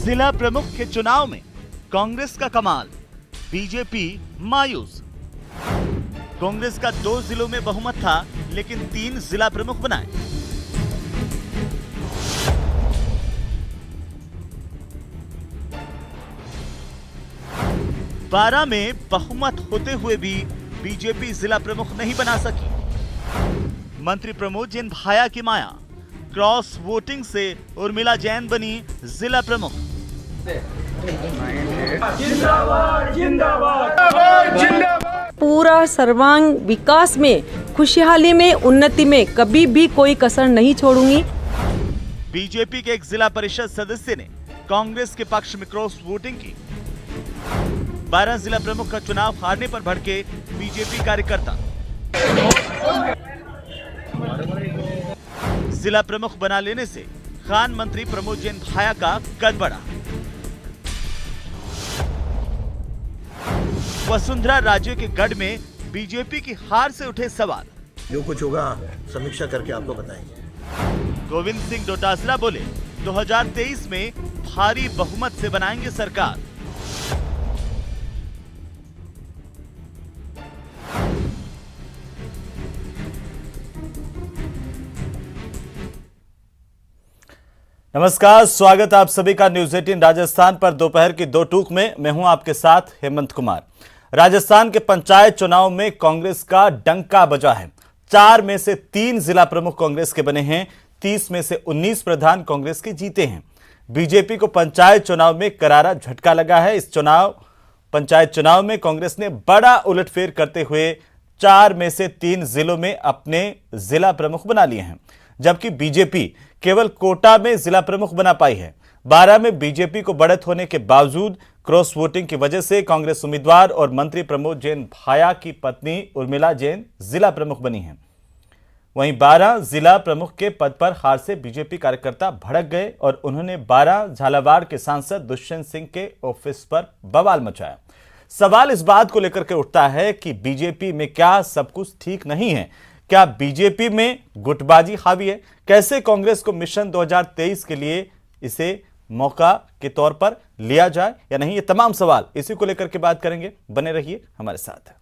जिला प्रमुख के चुनाव में कांग्रेस का कमाल, बीजेपी मायूस। कांग्रेस का 2 जिलों में बहुमत था, लेकिन 3 जिला प्रमुख बनाए। बारह में बहुमत होते हुए भी बीजेपी जिला प्रमुख नहीं बना सकी। मंत्री प्रमोद जैन भाया की माया, क्रॉस वोटिंग से उर्मिला जैन बनी जिला प्रमुख। पूरा सर्वांग विकास में, खुशहाली में, उन्नति में कभी भी कोई कसर नहीं छोड़ूंगी। बीजेपी के एक जिला परिषद सदस्य ने कांग्रेस के पक्ष में क्रॉस वोटिंग की। 12 जिला प्रमुख का चुनाव हारने पर भड़के बीजेपी कार्यकर्ता। जिला प्रमुख बना लेने से खान मंत्री प्रमोद जैन भाया का कद बढ़ा। वसुंधरा राजे के गढ़ में बीजेपी की हार से उठे सवाल। जो कुछ होगा समीक्षा करके आपको बताएंगे। गोविंद सिंह डोटासरा बोले 2023 में भारी बहुमत से बनाएंगे सरकार। नमस्कार, स्वागत आप सभी का न्यूज 18 राजस्थान पर दोपहर की 2 टूक में। मैं हूं आपके साथ हेमंत कुमार। राजस्थान के पंचायत चुनाव में कांग्रेस का डंका बजा है। 4 में से 3 जिला प्रमुख कांग्रेस के बने हैं। 30 में से 19 प्रधान कांग्रेस के जीते हैं। बीजेपी को पंचायत चुनाव में करारा झटका लगा है। इस पंचायत चुनाव में कांग्रेस ने बड़ा उलटफेर करते हुए 4 में से 3 जिलों में अपने जिला प्रमुख बना लिए हैं, जबकि बीजेपी केवल कोटा में जिला प्रमुख बना पाई है। 12 में बीजेपी को बढ़त होने के बावजूद क्रॉस वोटिंग की वजह से कांग्रेस उम्मीदवार और मंत्री प्रमोद जैन भाया की पत्नी उर्मिला जैन जिला प्रमुख बनी हैं। वहीं 12 जिला प्रमुख के पद पर हार से बीजेपी कार्यकर्ता भड़क गए और उन्होंने 12 झालावाड़ के सांसद दुष्यंत सिंह के ऑफिस पर बवाल मचाया। सवाल इस बात को लेकर के उठता है कि बीजेपी में क्या सब कुछ ठीक नहीं है? क्या बीजेपी में गुटबाजी हावी है? कैसे कांग्रेस को मिशन 2023 के लिए इसे मौका के तौर पर लिया जाए या नहीं? ये तमाम सवाल इसी को लेकर के बात करेंगे। बने रहिए हमारे साथ।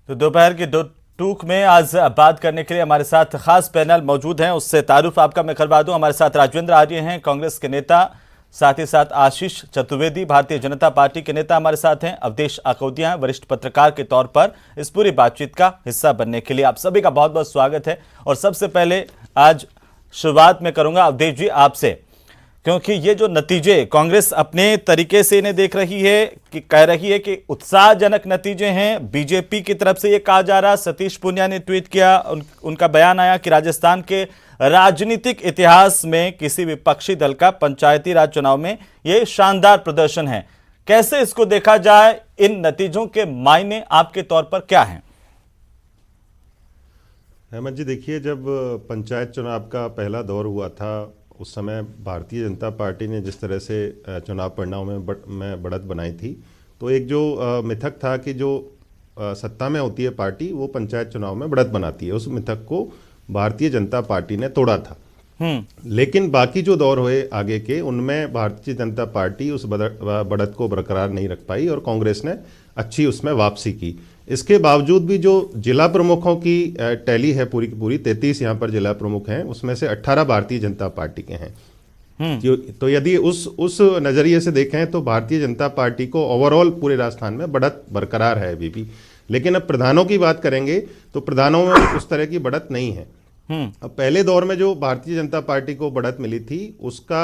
तो दोपहर की 2 टूक में आज बात करने के लिए हमारे साथ खास पैनल मौजूद हैं। उससे तारुफ आपका मैं करवा दूं। हमारे साथ राजवेंद्र आर्य हैं, कांग्रेस के नेता, साथ ही साथ आशीष चतुर्वेदी भारतीय जनता पार्टी के नेता हमारे साथ हैं। अवधेश आकोदिया हैं, वरिष्ठ पत्रकार के तौर पर इस पूरी बातचीत का हिस्सा बनने के लिए आप सभी का बहुत बहुत स्वागत है। और सबसे पहले आज शुरुआत में करूंगा अवधेश जी आपसे, क्योंकि ये जो नतीजे कांग्रेस अपने तरीके से इन्हें देख रही है कि कह रही है कि उत्साहजनक नतीजे हैं। बीजेपी की तरफ से ये कहा जा रहा, सतीश पूनिया ने ट्वीट किया, उनका बयान आया कि राजस्थान के राजनीतिक इतिहास में किसी विपक्षी दल का पंचायती राज चुनाव में ये शानदार प्रदर्शन है। कैसे इसको देखा जाए? इन नतीजों के मायने आपके तौर पर क्या हैं? हेमंत जी, देखिए, जब पंचायत चुनाव का पहला दौर हुआ था उस समय भारतीय जनता पार्टी ने जिस तरह से चुनाव परिणामों में बढ़त बनाई थी, तो एक जो मिथक था कि जो सत्ता में होती है पार्टी वो पंचायत चुनाव में बढ़त बनाती है, उस मिथक को भारतीय जनता पार्टी ने तोड़ा था। लेकिन बाकी जो दौर हुए आगे के, उनमें भारतीय जनता पार्टी उस बढ़त को बरकरार नहीं रख पाई और कांग्रेस ने अच्छी उसमें वापसी की। इसके बावजूद भी जो जिला प्रमुखों की टैली है पूरी की पूरी, 33 यहाँ पर जिला प्रमुख हैं, उसमें से 18 भारतीय जनता पार्टी के हैं। तो यदि उस नजरिए से देखें तो भारतीय जनता पार्टी को ओवरऑल पूरे राजस्थान में बढ़त बरकरार है अभी भी। लेकिन अब प्रधानों की बात करेंगे तो प्रधानों में उस तरह की बढ़त नहीं है। अब पहले दौर में जो भारतीय जनता पार्टी को बढ़त मिली थी उसका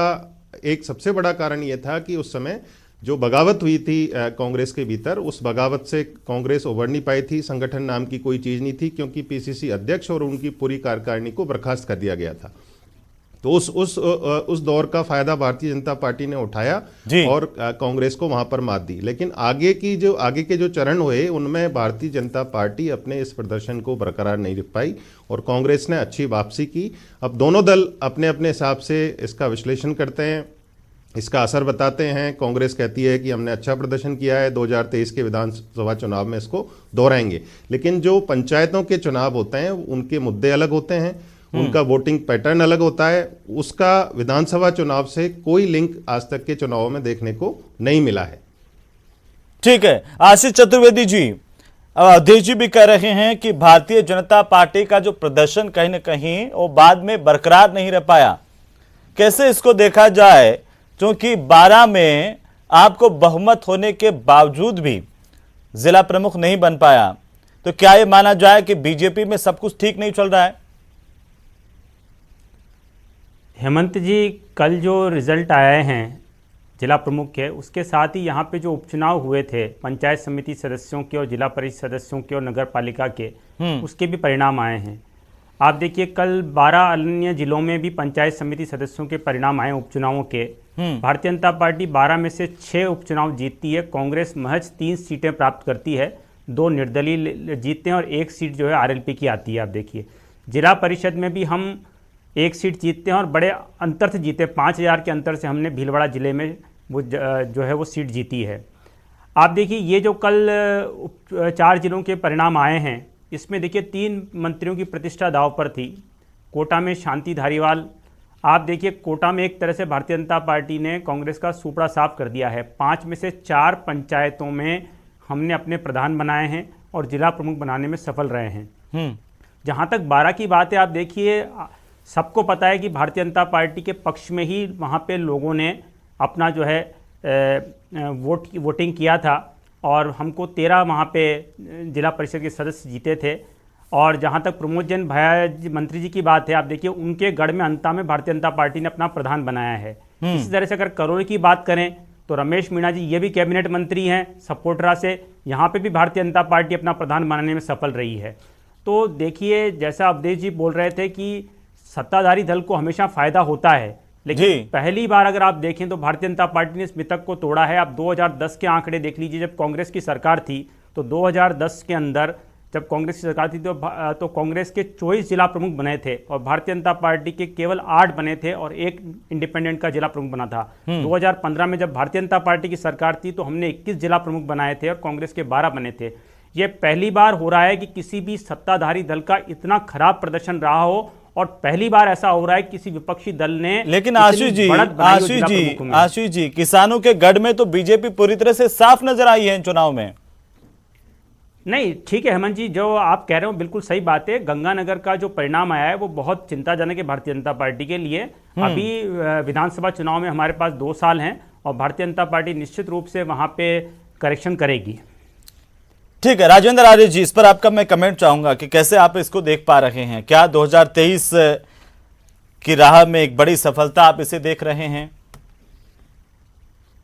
एक सबसे बड़ा कारण यह था कि उस समय जो बगावत हुई थी कांग्रेस के भीतर, उस बगावत से कांग्रेस उभर नहीं पाई थी। संगठन नाम की कोई चीज नहीं थी, क्योंकि पीसीसी अध्यक्ष और उनकी पूरी कार्यकारिणी को बर्खास्त कर दिया गया था। तो उस दौर का फायदा भारतीय जनता पार्टी ने उठाया और कांग्रेस को वहां पर मात दी। लेकिन आगे के जो चरण हुए उनमें भारतीय जनता पार्टी अपने इस प्रदर्शन को बरकरार नहीं रख पाई और कांग्रेस ने अच्छी वापसी की। अब दोनों दल अपने अपने हिसाब से इसका विश्लेषण करते हैं इसका असर बताते हैं। कांग्रेस कहती है कि हमने अच्छा प्रदर्शन किया है, 2023 के विधानसभा चुनाव में इसको दोहराएंगे। लेकिन जो पंचायतों के चुनाव होते हैं उनके मुद्दे अलग होते हैं, उनका वोटिंग पैटर्न अलग होता है, उसका विधानसभा चुनाव से कोई लिंक आज तक के चुनावों में देखने को नहीं मिला है। ठीक है, आशीष चतुर्वेदी जी, अवधेश जी भी कह रहे हैं कि भारतीय जनता पार्टी का जो प्रदर्शन कहीं ना कहीं वो बाद में बरकरार नहीं रह पाया। कैसे इसको देखा जाए, क्योंकि 12 में आपको बहुमत होने के बावजूद भी जिला प्रमुख नहीं बन पाया, तो क्या यह माना जाए कि बीजेपी में सब कुछ ठीक नहीं चल रहा है? हेमंत जी, कल जो रिजल्ट आए हैं जिला प्रमुख के, उसके साथ ही यहाँ पे जो उपचुनाव हुए थे पंचायत समिति सदस्यों के और जिला परिषद सदस्यों के और नगर पालिका के, उसके भी परिणाम आए हैं। आप देखिए, कल 12 अन्य जिलों में भी पंचायत समिति सदस्यों के परिणाम आए उपचुनावों के। भारतीय जनता पार्टी 12 में से 6 उपचुनाव जीतती है, कांग्रेस महज 3 सीटें प्राप्त करती है, 2 निर्दलीय जीतते हैं और 1 सीट जो है आरएलपी की आती है। आप देखिए, जिला परिषद में भी हम 1 सीट जीतते हैं और बड़े अंतर से जीते, 5000 के अंतर से हमने भीलवाड़ा जिले में वो जो है वो सीट जीती है। आप देखिए, ये जो कल 4 जिलों के परिणाम आए हैं, इसमें देखिए 3 मंत्रियों की प्रतिष्ठा दांव पर थी। कोटा में शांति धारीवाल, आप देखिए कोटा में एक तरह से भारतीय जनता पार्टी ने कांग्रेस का सुपड़ा साफ कर दिया है। 5 में से 4 पंचायतों में हमने अपने प्रधान बनाए हैं और जिला प्रमुख बनाने में सफल रहे हैं। जहाँ तक 12 की बात है, आप देखिए सबको पता है कि भारतीय जनता पार्टी के पक्ष में ही वहाँ पे लोगों ने अपना जो है वोटिंग किया था और हमको 13 वहाँ पे जिला परिषद के सदस्य जीते थे। और जहाँ तक प्रमोद जैन भैया मंत्री जी की बात है, आप देखिए उनके गढ़ में अंता में भारतीय जनता पार्टी ने अपना प्रधान बनाया है। इसी तरह से अगर करौली की बात करें तो रमेश मीणा जी ये भी कैबिनेट मंत्री हैं सपोर्टरा से, यहाँ पे भी भारतीय जनता पार्टी अपना प्रधान बनाने में सफल रही है। तो देखिए, जैसा अवधेश जी बोल रहे थे कि सत्ताधारी दल को हमेशा फायदा होता है, लेकिन पहली बार अगर आप देखें तो भारतीय जनता पार्टी ने इस मिथक को तोड़ा है। आप 2010 के आंकड़े देख लीजिए, जब कांग्रेस की सरकार थी तो 2010 के अंदर जब कांग्रेस की सरकार थी तो कांग्रेस के 24 जिला प्रमुख बने थे और भारतीय जनता पार्टी के केवल 8 बने थे और 1 इंडिपेंडेंट का जिला प्रमुख बना था। 2015 में जब भारतीय जनता पार्टी की सरकार थी तो हमने 21 जिला प्रमुख बनाए थे और कांग्रेस के 12 बने थे। ये पहली बार हो रहा है कि किसी भी सत्ताधारी दल का इतना खराब प्रदर्शन रहा हो और पहली बार ऐसा हो रहा है किसी विपक्षी दल ने। लेकिन आशीष जी, किसानों के गढ़ में तो बीजेपी पूरी तरह से साफ नजर आई है इन चुनाव में। नहीं, ठीक है हेमंत जी, जो आप कह रहे हो बिल्कुल सही बात है। गंगानगर का जो परिणाम आया है वो बहुत चिंताजनक है भारतीय जनता पार्टी के लिए। अभी विधानसभा चुनाव में हमारे पास 2 साल हैं और भारतीय जनता पार्टी निश्चित रूप से वहां पे करेक्शन करेगी। ठीक है, राजेंद्र आर्य जी, इस पर आपका मैं कमेंट चाहूंगा कि कैसे आप इसको देख पा रहे हैं। क्या 2023 की राह में एक बड़ी सफलता आप इसे देख रहे हैं?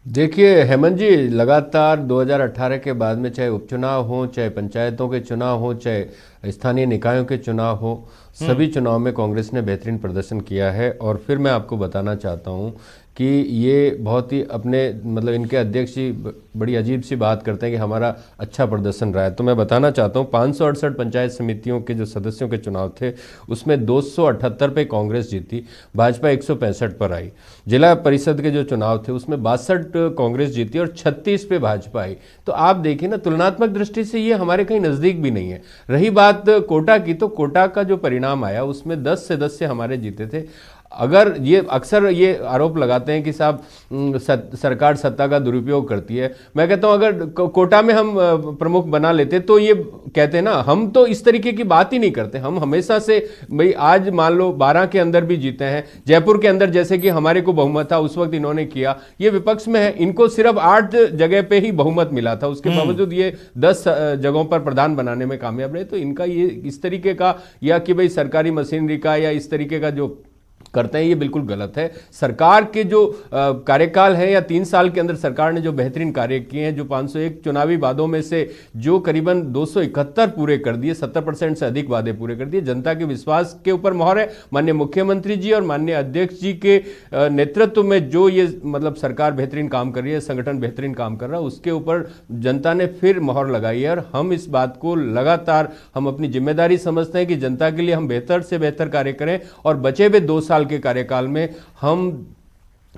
देखिए हेमंत जी, लगातार 2018 के बाद में चाहे उपचुनाव हो, चाहे पंचायतों के चुनाव हो, चाहे स्थानीय निकायों के चुनाव हो, सभी चुनाव में कांग्रेस ने बेहतरीन प्रदर्शन किया है। और फिर मैं आपको बताना चाहता हूं कि ये बहुत ही अपने मतलब इनके अध्यक्ष जी बड़ी अजीब सी बात करते हैं कि हमारा अच्छा प्रदर्शन रहा है। तो मैं बताना चाहता हूँ 568 पंचायत समितियों के जो सदस्यों के चुनाव थे उसमें 278 पे कांग्रेस जीती, भाजपा 165 पर आई। जिला परिषद के जो चुनाव थे उसमें 62 कांग्रेस जीती और 36 पे भाजपा आई। तो आप देखिए ना, तुलनात्मक दृष्टि से ये हमारे कहीं नज़दीक भी नहीं है। रही बात कोटा की, तो कोटा का जो परिणाम आया उसमें 10 सदस्य हमारे जीते थे। अगर ये अक्सर ये आरोप लगाते हैं कि साहब सरकार सत्ता का दुरुपयोग करती है, मैं कहता हूं अगर कोटा में हम प्रमुख बना लेते तो ये कहते हैं ना, हम तो इस तरीके की बात ही नहीं करते। हम हमेशा से भाई आज मान लो 12 के अंदर भी जीते हैं, जयपुर के अंदर जैसे कि हमारे को बहुमत था उस वक्त इन्होंने किया, ये विपक्ष में है, इनको सिर्फ 8 जगह पे ही बहुमत मिला था, उसके बावजूद ये 10 जगहों पर प्रधान बनाने में कामयाब रहे। तो इनका ये इस तरीके का या कि भाई सरकारी मशीनरी का या इस तरीके का जो करते हैं ये बिल्कुल गलत है। सरकार के जो कार्यकाल है या 3 साल के अंदर सरकार ने जो बेहतरीन कार्य किए हैं, जो 501 चुनावी वादों में से जो करीबन 271 पूरे कर दिए, 70% से अधिक वादे पूरे कर दिए, जनता के विश्वास के ऊपर मोहर है। माननीय मुख्यमंत्री जी और माननीय अध्यक्ष जी के नेतृत्व में जो ये मतलब सरकार बेहतरीन काम कर रही है, संगठन बेहतरीन काम कर रहा है, उसके ऊपर जनता ने फिर मोहर लगाई है। और हम इस बात को लगातार हम अपनी जिम्मेदारी समझते हैं कि जनता के लिए हम बेहतर से बेहतर कार्य करें और बचे हुए 2 साल के कार्यकाल में हम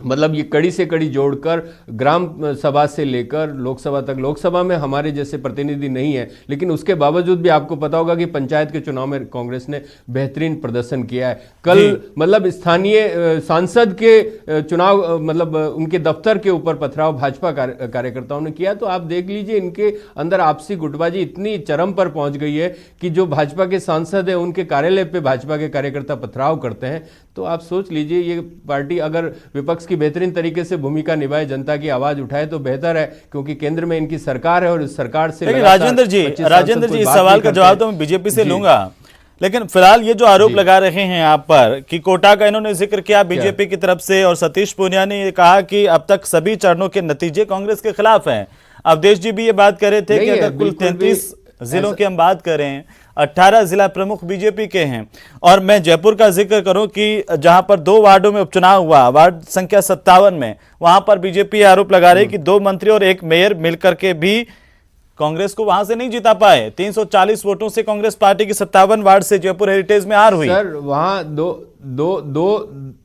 मतलब ये कड़ी से कड़ी जोड़कर ग्राम सभा से लेकर लोकसभा तक, लोकसभा में हमारे जैसे प्रतिनिधि नहीं है, लेकिन उसके बावजूद भी आपको पता होगा कि पंचायत के चुनाव में कांग्रेस ने बेहतरीन प्रदर्शन किया है। कल मतलब स्थानीय सांसद के चुनाव मतलब उनके दफ्तर के ऊपर पथराव भाजपा कार्यकर्ताओं ने किया। तो आप देख लीजिए इनके अंदर आपसी गुटबाजी इतनी चरम पर पहुंच गई है कि जो भाजपा के सांसद है उनके कार्यालय पे भाजपा के कार्यकर्ता पथराव करते हैं। तो आप सोच लीजिए ये पार्टी अगर विपक्ष की बेहतरीन तरीके से भूमिका निभाए, जनता की आवाज उठाए तो बेहतर है, क्योंकि केंद्र में इनकी सरकार है और इस सरकार से राजेंद्र जी इस सवाल का जवाब तो मैं बीजेपी से लूंगा, लेकिन फिलहाल ये जो आरोप लगा रहे हैं आप पर कि कोटा का इन्होंने जिक्र किया बीजेपी की तरफ से, और सतीश पूनिया ने ये कहा कि अब तक सभी चरणों के नतीजे कांग्रेस के खिलाफ हैं। अवधेश जी भी ये बात कर रहे थे कि अगर कुल 33 जिलों की हम बात करें 18 जिला प्रमुख बीजेपी के हैं। और मैं जयपुर का जिक्र करूं कि जहां पर 2 वार्डों में उपचुनाव हुआ, वार्ड संख्या 57 में, वहां पर बीजेपी आरोप लगा रही कि 2 मंत्री और 1 मेयर मिलकर के भी कांग्रेस को वहां से नहीं जिता पाए। 340 वोटों से कांग्रेस पार्टी की 57 वार्ड से जयपुर हेरिटेज में हार हुई। सर वहां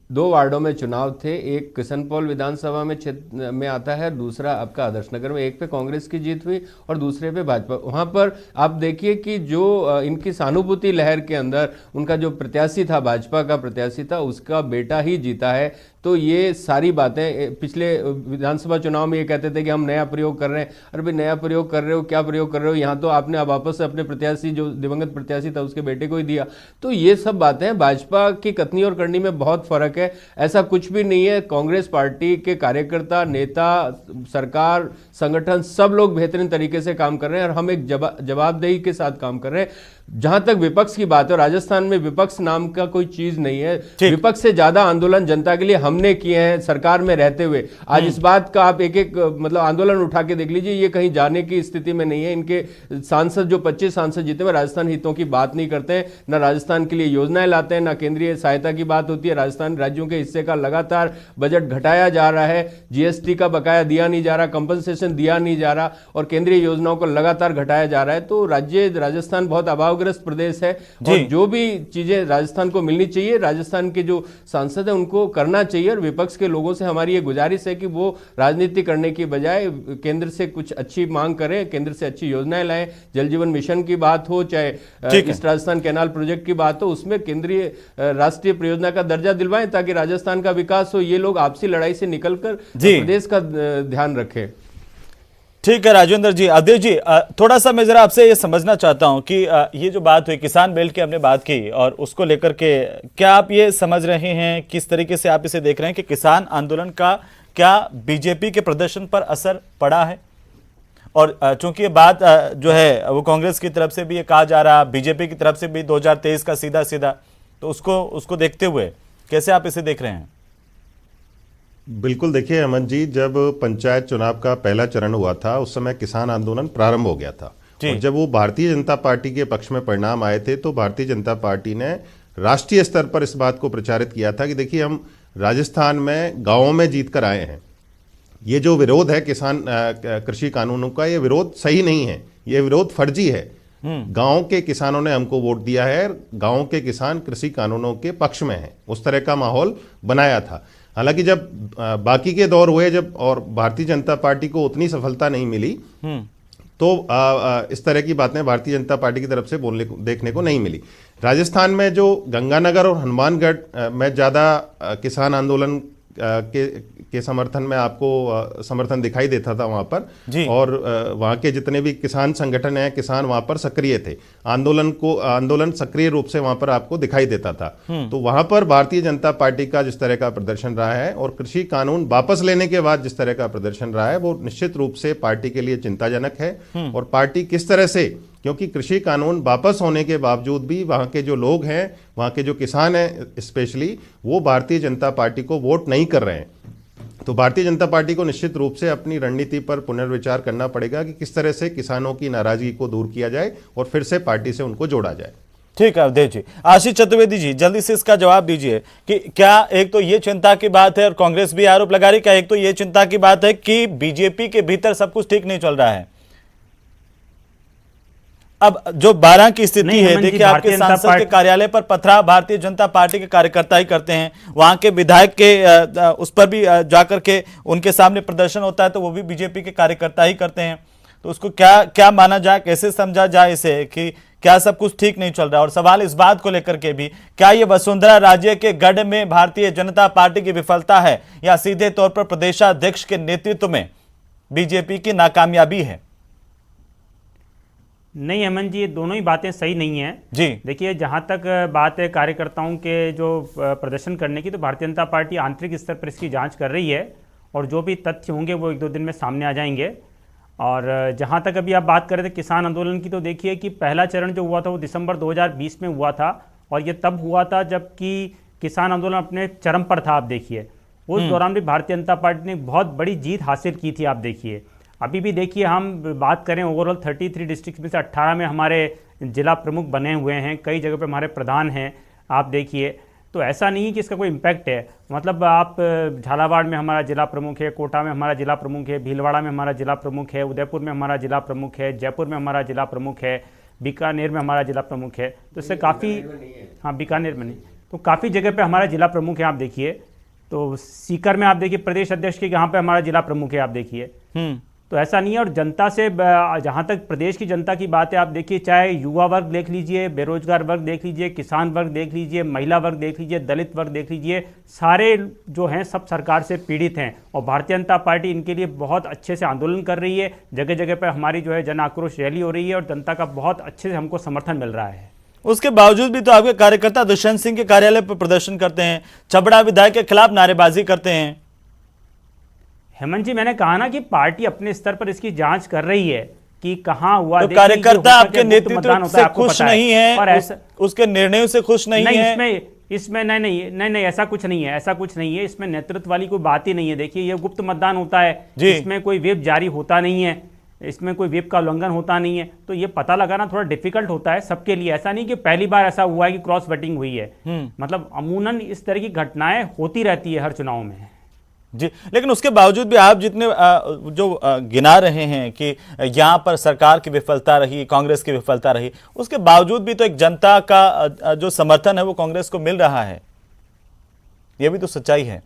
दो वार्डों में चुनाव थे, एक किशनपौल विधानसभा में क्षेत्र में आता है, दूसरा आपका आदर्श नगर में। एक पे कांग्रेस की जीत हुई और दूसरे पे भाजपा। वहां पर आप देखिए कि जो इनकी सहानुभूति लहर के अंदर उनका जो प्रत्याशी था, भाजपा का प्रत्याशी था, उसका बेटा ही जीता है। तो ये सारी बातें पिछले विधानसभा चुनाव में ये कहते थे कि हम नया प्रयोग कर रहे हैं। अरे भाई नया प्रयोग कर रहे हो, क्या प्रयोग कर रहे हो? यहाँ तो आपने अब वापस अपने प्रत्याशी जो दिवंगत प्रत्याशी था उसके बेटे को ही दिया। तो ये सब बातें, भाजपा की कथनी और करनी में बहुत फर्क है। ऐसा कुछ भी नहीं है। कांग्रेस पार्टी के कार्यकर्ता, नेता, सरकार, संगठन सब लोग बेहतरीन तरीके से काम कर रहे हैं और हम एक जवाबदेही के साथ काम कर रहे हैं। जहां तक विपक्ष की बात है, राजस्थान में विपक्ष नाम का कोई चीज नहीं है। विपक्ष से ज्यादा आंदोलन जनता के लिए हमने किए हैं सरकार में रहते हुए। आज इस बात का आप एक एक मतलब आंदोलन उठा के देख लीजिए, ये कहीं जाने की स्थिति में नहीं है। इनके सांसद जो 25 सांसद जीते हुए राजस्थान हितों की बात नहीं करते हैं, ना राजस्थान के लिए योजनाएं लाते हैं, ना केंद्रीय सहायता की बात होती है। राजस्थान राज्यों के हिस्से का लगातार बजट घटाया जा रहा है, जीएसटी का बकाया दिया नहीं जा रहा, कंपनसेशन दिया नहीं जा रहा और केंद्रीय योजनाओं को लगातार घटाया जा रहा है। तो राजस्थान बहुत अभावग्रस्त प्रदेश है और जो भी चीजें राजस्थान को मिलनी चाहिए, राजस्थान के जो सांसद है उनको करना चाहिए। और विपक्ष के लोगों से हमारी ये गुजारिश है कि वो राजनीति करने की बजाय केंद्र से कुछ अच्छी मांग करें, केंद्र से अच्छी योजनाएं लाएं। जल जीवन मिशन की बात हो, चाहे ईस्ट राजस्थान कैनाल प्रोजेक्ट की बात हो, उसमें केंद्रीय राष्ट्रीय परियोजना का दर्जा दिलवाएं ताकि राजस्थान का विकास हो। ये लोग आपसी लड़ाई से निकलकर प्रदेश का ध्यान रखें। ठीक है राजेंद्र जी। अवधेश जी, थोड़ा सा मैं जरा आपसे ये समझना चाहता हूं कि ये जो बात हुई किसान बेल्ट की हमने बात की और उसको लेकर के क्या आप ये समझ रहे हैं, किस तरीके से आप इसे देख रहे हैं कि किसान आंदोलन का क्या बीजेपी के प्रदर्शन पर असर पड़ा है? और चूंकि ये बात जो है वो कांग्रेस की तरफ से भी ये कहा जा रहा, बीजेपी की तरफ से भी 2023 का सीधा सीधा, तो उसको देखते हुए कैसे आप इसे देख रहे हैं? बिल्कुल, देखिए अमन जी, जब पंचायत चुनाव का पहला चरण हुआ था उस समय किसान आंदोलन प्रारंभ हो गया था और जब वो भारतीय जनता पार्टी के पक्ष में परिणाम आए थे तो भारतीय जनता पार्टी ने राष्ट्रीय स्तर पर इस बात को प्रचारित किया था कि देखिए हम राजस्थान में गांवों में जीत कर आए हैं। ये जो विरोध है किसान कृषि कानूनों का, ये विरोध सही नहीं है, ये विरोध फर्जी है। गांव के किसानों ने हमको वोट दिया है, गांव के किसान कृषि कानूनों के पक्ष में हैं, उस तरह का माहौल बनाया था। हालांकि जब बाकी के दौर हुए जब और भारतीय जनता पार्टी को उतनी सफलता नहीं मिली तो इस तरह की बातें भारतीय जनता पार्टी की तरफ से देखने को नहीं मिली। राजस्थान में जो गंगानगर और हनुमानगढ़ में ज़्यादा किसान आंदोलन के समर्थन में आपको समर्थन दिखाई देता था वहां पर, और वहां के जितने भी किसान संगठन हैं, किसान वहां पर सक्रिय थे, आंदोलन सक्रिय रूप से वहां पर आपको दिखाई देता था। तो वहां पर भारतीय जनता पार्टी का जिस तरह का प्रदर्शन रहा है और कृषि कानून वापस लेने के बाद जिस तरह का प्रदर्शन रहा है वो निश्चित रूप से पार्टी के लिए चिंताजनक है। और पार्टी किस तरह से, क्योंकि कृषि कानून वापस होने के बावजूद भी वहाँ के जो लोग हैं, वहाँ के जो किसान हैं स्पेशली, वो भारतीय जनता पार्टी को वोट नहीं कर रहे हैं। तो भारतीय जनता पार्टी को निश्चित रूप से अपनी रणनीति पर पुनर्विचार करना पड़ेगा कि किस तरह से किसानों की नाराजगी को दूर किया जाए और फिर से पार्टी से उनको जोड़ा जाए। ठीक है अवधेश जी। आशीष चतुर्वेदी जी, जल्दी से इसका जवाब दीजिए कि क्या एक तो ये चिंता की बात है और कांग्रेस भी आरोप लगा रही, क्या एक तो ये चिंता की बात है कि बीजेपी के भीतर सब कुछ ठीक नहीं चल रहा है अब जो 12 की स्थिति नहीं, है, हेमंत जी, देखिए आपके भारतीय जनता सांसद के पार्टी- कार्यालय पर पथराव भारतीय जनता पार्टी के कार्यकर्ता ही करते हैं, वहां के विधायक के उस पर भी जाकर के उनके सामने प्रदर्शन होता है तो वो भी बीजेपी के कार्यकर्ता ही करते हैं। तो उसको क्या क्या माना जाए, कैसे समझा जाए इसे कि क्या सब कुछ ठीक नहीं चल रहा? और सवाल इस बात को लेकर के भी, क्या ये वसुंधरा राजे के गढ़ में भारतीय जनता पार्टी की विफलता है या सीधे तौर पर प्रदेशाध्यक्ष के नेतृत्व में बीजेपी की नाकामयाबी है? नहीं हेमंत जी, ये दोनों ही बातें सही नहीं है जी देखिए, जहां तक बात है कार्यकर्ताओं के जो प्रदर्शन करने की, तो भारतीय जनता पार्टी आंतरिक स्तर पर इसकी जांच कर रही है और जो भी तथ्य होंगे वो 1-2 दिन में सामने आ जाएंगे। और जहां तक अभी आप बात कर रहे थे किसान आंदोलन की, तो देखिए कि पहला चरण जो हुआ था वो दिसंबर 2020 में हुआ था और ये तब हुआ था जबकि किसान आंदोलन अपने चरम पर था। आप देखिए उस दौरान भी भारतीय जनता पार्टी ने बहुत बड़ी जीत हासिल की थी। आप देखिए अभी भी देखिए, हम बात करें ओवरऑल 33 डिस्ट्रिक्ट में से 18 में हमारे जिला प्रमुख बने हुए हैं, कई जगह पे हमारे प्रधान हैं। आप देखिए तो ऐसा नहीं है कि इसका कोई इम्पैक्ट है। मतलब आप झालावाड़ में हमारा जिला प्रमुख है, कोटा में हमारा जिला प्रमुख है, भीलवाड़ा में हमारा जिला प्रमुख है, उदयपुर में हमारा जिला प्रमुख है, जयपुर में हमारा जिला प्रमुख है, बीकानेर में हमारा जिला प्रमुख है। तो इससे काफ़ी, हाँ बीकानेर में नहीं, तो काफ़ी जगह पे हमारा जिला प्रमुख है। आप देखिए तो सीकर में आप देखिए प्रदेश अध्यक्ष के यहाँ पे हमारा जिला प्रमुख है। आप देखिए तो ऐसा नहीं है। और जनता से जहाँ तक प्रदेश की जनता की बात है, आप देखिए चाहे युवा वर्ग देख लीजिए, बेरोजगार वर्ग देख लीजिए, किसान वर्ग देख लीजिए, महिला वर्ग देख लीजिए, दलित वर्ग देख लीजिए, सारे जो हैं सब सरकार से पीड़ित हैं और भारतीय जनता पार्टी इनके लिए बहुत अच्छे से आंदोलन कर रही है। जगह जगह पर हमारी जो है जन आक्रोश रैली हो रही है और जनता का बहुत अच्छे से हमको समर्थन मिल रहा है। उसके बावजूद भी तो आपके कार्यकर्ता दुष्यंत सिंह के कार्यालय पर प्रदर्शन करते हैं, छबड़ा विधायक के खिलाफ नारेबाजी करते हैं। हेमंत जी, मैंने कहा ना कि पार्टी अपने स्तर पर इसकी जांच कर रही है कि कहां हुआ। तो देखिए, कार्यकर्ता ये होता आपके क्या, गुप्त नेतृत्व मतदान होता से है, आपको खुश पता नहीं है, और ऐसा उसके निर्णयों से खुश नहीं नहीं, है। इसमें नहीं, ऐसा कुछ नहीं है, ऐसा कुछ नहीं है। इसमें नेतृत्व वाली कोई बात ही नहीं है। देखिए ये गुप्त मतदान होता है, इसमें कोई व्हिप जारी होता नहीं है, इसमें कोई व्हिप का उल्लंघन होता नहीं है। तो ये पता लगाना थोड़ा डिफिकल्ट होता है सबके लिए। ऐसा नहीं कि पहली बार ऐसा हुआ है कि क्रॉस वोटिंग हुई है। मतलब अमूनन इस तरह की घटनाएं होती रहती है हर चुनाव में जी। लेकिन उसके बावजूद भी आप जितने गिना रहे हैं कि यहाँ पर सरकार की विफलता रही, कांग्रेस की विफलता रही, उसके बावजूद भी तो एक जनता का जो समर्थन है वो कांग्रेस को मिल रहा है। ये भी तो सच्चाई है।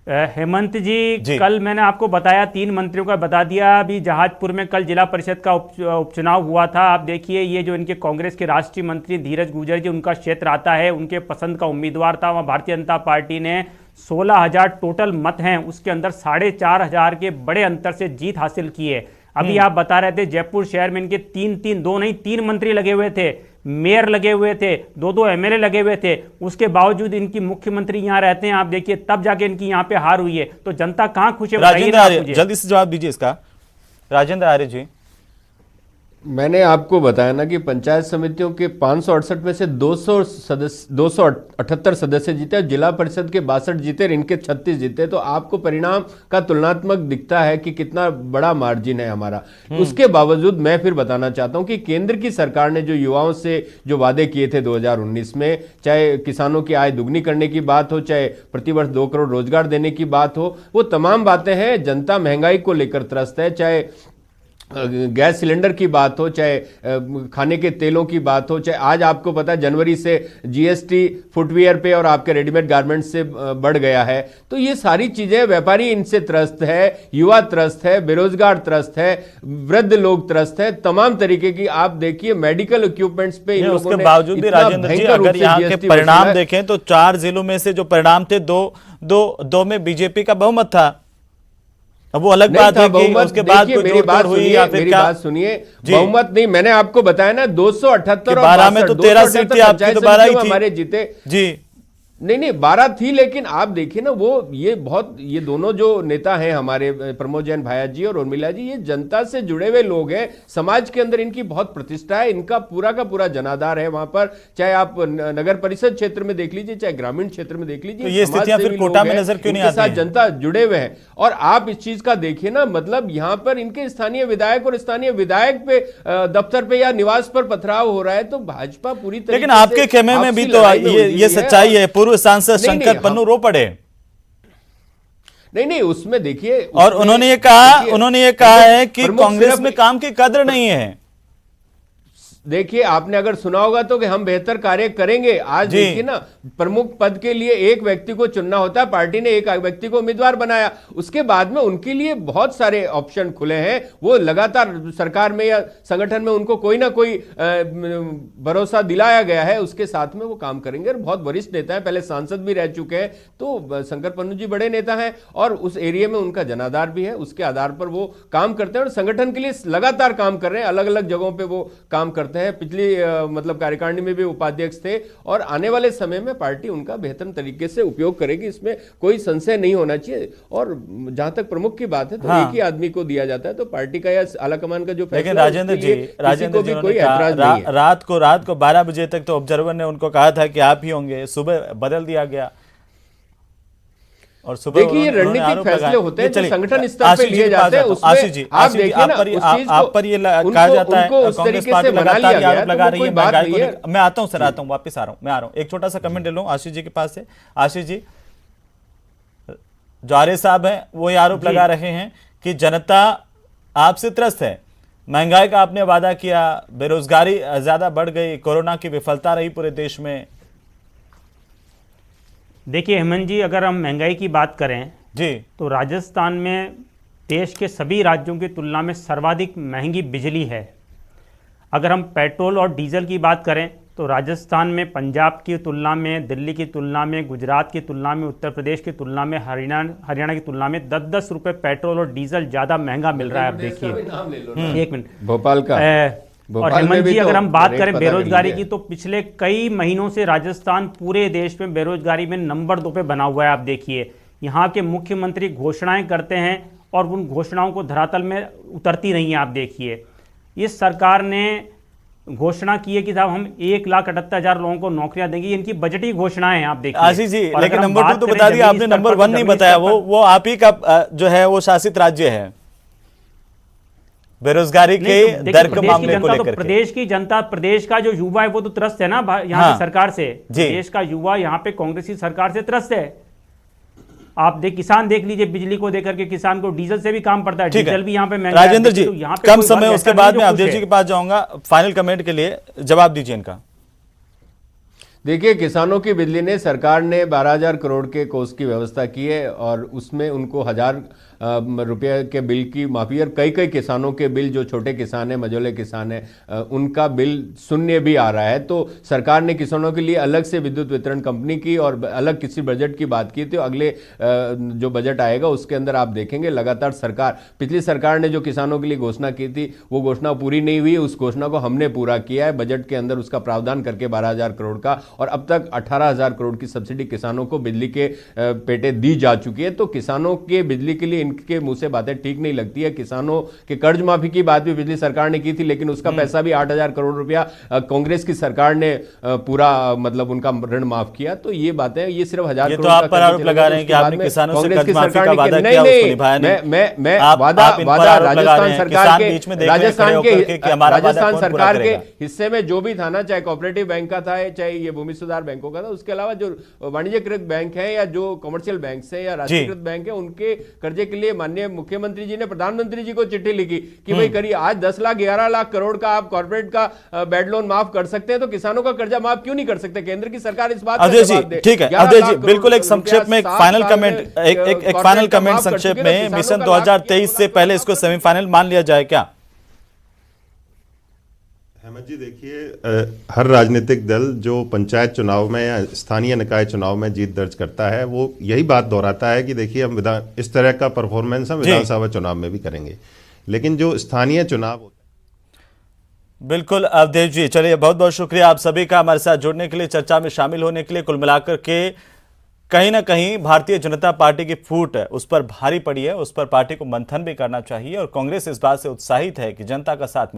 हेमंत जी, कल मैंने आपको बताया 3 मंत्रियों का बता दिया। अभी जहाजपुर में कल जिला परिषद का उपचुनाव हुआ था। आप देखिए ये जो इनके कांग्रेस के राष्ट्रीय मंत्री धीरज गुर्जर जी, उनका क्षेत्र आता है, उनके पसंद का उम्मीदवार था। वहाँ भारतीय जनता पार्टी ने 16,000 टोटल मत हैं, उसके अंदर 4,500 के बड़े अंतर से जीत हासिल की है। अभी आप बता रहे थे जयपुर शहर में इनके 3 मंत्री लगे हुए थे, मेयर लगे हुए थे, 2 एमएलए लगे हुए थे। उसके बावजूद इनकी मुख्यमंत्री यहाँ रहते हैं। आप देखिए तब जाके इनकी यहाँ पे हार हुई है। तो जनता कहाँ खुश है? राजेंद्र आर्य, जल्दी से जवाब दीजिए इसका। राजेंद्र आर्य जी, मैंने आपको बताया ना कि पंचायत समितियों के 568 में से 278 सदस्य जीते और जिला परिषद के 62 जीते और इनके 36 जीते। तो आपको परिणाम का तुलनात्मक दिखता है कि कितना बड़ा मार्जिन है हमारा। उसके बावजूद मैं फिर बताना चाहता हूं कि केंद्र की सरकार ने जो युवाओं से जो वादे किए थे 2019 में, चाहे किसानों की आय दुगनी करने की बात हो, चाहे प्रतिवर्ष 2 करोड़ रोजगार देने की बात हो, वो तमाम बातें हैं। जनता महंगाई को लेकर त्रस्त है, चाहे गैस सिलेंडर की बात हो, चाहे खाने के तेलों की बात हो, चाहे आज आपको पता है जनवरी से जीएसटी फुटवियर पे और आपके रेडीमेड गारमेंट्स से बढ़ गया है। तो ये सारी चीजें, व्यापारी इनसे त्रस्त है, युवा त्रस्त है, बेरोजगार त्रस्त है, वृद्ध लोग त्रस्त है, तमाम तरीके की। आप देखिए मेडिकल इक्विपमेंट्स पे इन लोगों ने, उसके बावजूद भी राजेंद्र जी अगर यहाँ के परिणाम देखें तो 4 जिलों में से जो परिणाम थे, दो में बीजेपी का बहुमत था। अब वो अलग बात है कि उसके बाद मेरी बात सुनिए, मेरी बात सुनिए। बहुमत नहीं, मैंने आपको बताया ना 278 और 12 में तो 13 सीट थी आपकी, तो 12 ही थी हमारे जीते जी। नहीं 12 थी, लेकिन आप देखिए ना वो ये दोनों जो नेता हैं हमारे, प्रमोद जैन भाया जी और उर्मिला जी, ये जनता से जुड़े हुए लोग हैं। समाज के अंदर इनकी बहुत प्रतिष्ठा है, इनका पूरा का पूरा जनाधार है वहां पर। चाहे आप नगर परिषद क्षेत्र में देख लीजिए, चाहे ग्रामीण क्षेत्र में देख लीजिए, तो ये स्थितियां फिर कोटा में नजर क्यों नहीं आती हैं? जनता जुड़े हुए हैं। और आप इस चीज का देखिए ना, मतलब यहाँ पर इनके स्थानीय विधायक और स्थानीय विधायक पे दफ्तर पे या निवास पर पथराव हो रहा है। तो भाजपा पूरी तरह, लेकिन आपके खेमे में भी तो ये सच्चाई है। पूर्व सांसद शंकर पन्नू रो पड़े। नहीं उसमें देखिए, और उन्होंने ये कहा है कि कांग्रेस में काम की कद्र नहीं है। देखिए, आपने अगर सुना होगा तो कि हम बेहतर कार्य करेंगे। आज जी। देखिए ना, प्रमुख पद के लिए एक व्यक्ति को चुनना होता है, पार्टी ने एक व्यक्ति को उम्मीदवार बनाया, उसके बाद में उनके लिए बहुत सारे ऑप्शन खुले हैं। वो लगातार सरकार में या संगठन में उनको कोई ना कोई भरोसा दिलाया गया है, उसके साथ में वो काम करेंगे। और बहुत वरिष्ठ नेता है, पहले सांसद भी रह चुके हैं, तो शंकर पन्नू जी बड़े नेता हैं और उस एरिया में उनका जनाधार भी है, उसके आधार पर वो काम करते हैं और संगठन के लिए लगातार काम कर रहे हैं। अलग अलग जगहों पे वो काम करते हैं। पिछली मतलब कार्यकारिणी में भी उपाध्यक्ष थे और आने वाले समय में पार्टी उनका बेहतर तरीके से उपयोग करेगी, इसमें कोई संशय नहीं होना चाहिए। और जहां तक प्रमुख की बात है तो हाँ। एक ही आदमी को दिया जाता है, तो पार्टी का या आलाकमान का जो लेकिन फैसला है, राजेंद्र उसके जी, लिए किसी राजेंद्र को जी भी कोई उन्होंने कहा, ऐतराज नहीं है। रात को 12 बजे तक तो ऑब्जर्वर ने उनको कहा था कि आप ही होंगे, सुबह बदल दिया गया और सुबह देखिए, ये उन्होंने रणनीतिक आरोप फैसले लगाया। होते हैं जो चलिए, संगठन स्तर पे आशीष जी लिए के पास जाते हैं, आता हूं। उसमें आशीष जी, आप आशीष जी, देखिए ना, आप पर ये उस चीज को आप पर ये कहा उनको- जाता है उनको उस कांग्रेस तरीके पार्टी से बना लगातार लिया ये गया, आरोप तो लगा वो रही कोई है बात महंगाई को नहीं है। लेकर। मैं आता हूं सर, आता हूं, वापस आ रहा हूं, मैं आ रहा हूं। एक छोटा सा कमेंट ले लूं आशीष जी के पास से। आशीष जी, जो आर्य साहब हैं वो ये आरोप लगा रहे हैं कि जनता आपसे त्रस्त है, महंगाई का आपने वादा किया, बेरोजगारी ज्यादा बढ़ गई, कोरोना की विफलता रही पूरे देश में। देखिए हेमंत जी, अगर हम महंगाई की बात करें जी, तो राजस्थान में देश के सभी राज्यों की तुलना में सर्वाधिक महंगी बिजली है। अगर हम पेट्रोल और डीजल की बात करें तो राजस्थान में पंजाब की तुलना में, दिल्ली की तुलना में, गुजरात की तुलना में, उत्तर प्रदेश की तुलना में, हरियाणा की तुलना में 10-10 रुपये पेट्रोल और डीजल ज़्यादा महंगा मिल रहा है। आप देखिए, एक मिनट, भोपाल का और भोपाल में हेमंत भी जी, तो अगर हम बात रेट करें पता कर बेरोजगारी लीजिए। की, तो पिछले कई महीनों से राजस्थान पूरे देश में बेरोजगारी में नंबर 2 पे बना हुआ है। आप देखिए, यहाँ के मुख्यमंत्री घोषणाएं करते हैं और उन घोषणाओं को धरातल में उतरती नहीं है। आप देखिए, इस सरकार ने घोषणा की है कि साहब हम 1,78,000 लोगों को नौकरियां देंगे। इनकी बजटीय घोषणाएं हैं। आप देखिए आशीष जी, और लेकिन अगर हम नंबर 2 बात तो करें बता दिया जमीनी आपने, स्तर नंबर पर, 1 नहीं जमीनी बताया। स्तर पर- वो आप ही का जो है वो शासित राज्य है बेरोजगारी के नहीं, तो देखिए, दर के प्रदेश की मामले को जनता तो लेकर के। प्रदेश की जनता, प्रदेश का जो युवा है वो तो त्रस्त है ना यहाँ हाँ, की सरकार से। जी। प्रदेश का युवा यहाँ पे कांग्रेसी सरकार से त्रस्त है। आप किसान देख लीजिए, बिजली को देकर के किसान को डीजल से भी काम पड़ता है, ठीक है डीजल भी यहाँ पे महंगा है। राजेंद्र जी, तो यहाँ पे कम कोई समय, वर्ग उसके ऐसा बाद नहीं में जो खुश अवधेश जी है। के पास जाऊंगा फाइनल कमेंट के लिए, जवाब दीजिए इनका। देखिए, किसानों की बिजली ने, सरकार ने 12,000 करोड़ के कोष की व्यवस्था की है और उसमें उनको 1,000 रुपये के बिल की माफी, और कई किसानों के बिल, जो छोटे किसान हैं, मझोले किसान हैं, उनका बिल शून्य भी आ रहा है। तो सरकार ने किसानों के लिए अलग से विद्युत वितरण कंपनी की और अलग किसी बजट की बात की थी। तो अगले जो बजट आएगा उसके अंदर आप देखेंगे लगातार सरकार, पिछली सरकार ने जो किसानों के लिए घोषणा की थी वो घोषणा पूरी नहीं हुई, उस घोषणा को हमने पूरा किया है बजट के अंदर, उसका प्रावधान करके 12,000 करोड़ का, और अब तक 18,000 करोड़ की सब्सिडी किसानों को बिजली के पेटे दी जा चुकी है। तो किसानों के बिजली के लिए इनके मुंह से बातें ठीक नहीं लगती है। किसानों के कर्ज माफी की बात भी पिछली सरकार ने की थी, लेकिन उसका पैसा भी 8,000 करोड़ रुपया कांग्रेस की सरकार ने पूरा मतलब उनका ऋण माफ किया। तो ये बातें, ये सिर्फ 1,000 ये तो करोड़ आप पर आरोप लगा रहे हैं कि आपने किसानों से कांग्रेस की कर्ज माफी सरकार का ने वादा नहीं, किया, उसको नहीं, निभाया नहीं। मैं आप वादा इन पर आरोप लगा रहे राजस्थान हैं, सरकार किसान के, बीच में देख रहे हैं राजस्थान खड़े होकर के कि हमारा वादा राजस्थान कौन पूरा सरकार के करेगा। हिस्से में जो भी था ना, चाहे कोऑपरेटिव बैंक का था, चाहे ये भूमि सुधार बैंकों का था, उसके अलावा जो वाणिज्यकृत बैंक है या जो कमर्शियल बैंक है या राष्ट्रीयकृत बैंक है, उनके कर्जे के लिए माननीय मुख्यमंत्री जी ने प्रधानमंत्री जी को चिट्ठी लिखी कि भाई करिए, आज 10 लाख 11 लाख करोड़ का आप कॉर्पोरेट का बैड लोन माफ कर सकते हैं, तो किसानों का कर्जा माफ क्यों नहीं कर सकते? केंद्र की सरकार इस बात अवधेश जी, ठीक है अवधेश जी, बिल्कुल एक संक्षेप में, एक फाइनल कमेंट, एक फाइनल कमेंट संक्षेप में, मिशन 2023 से पहले इसको सेमीफाइनल मान लिया जाए क्या? हेमंत जी, देखिए, हर राजनीतिक दल जो पंचायत चुनाव में या स्थानीय निकाय चुनाव में जीत दर्ज करता है वो यही बात दोहराता है कि देखिए हम इस तरह का परफॉर्मेंस हम विधानसभा चुनाव में भी करेंगे, लेकिन जो स्थानीय चुनाव। बिल्कुल अवधेश जी, चलिए बहुत बहुत शुक्रिया आप सभी का हमारे साथ जुड़ने के लिए, चर्चा में शामिल होने के लिए। कुल मिलाकर के कहीं ना कहीं भारतीय जनता पार्टी की फूट है उस पर भारी पड़ी है, उस पर पार्टी को मंथन भी करना चाहिए और कांग्रेस इस बात से उत्साहित है कि जनता का साथ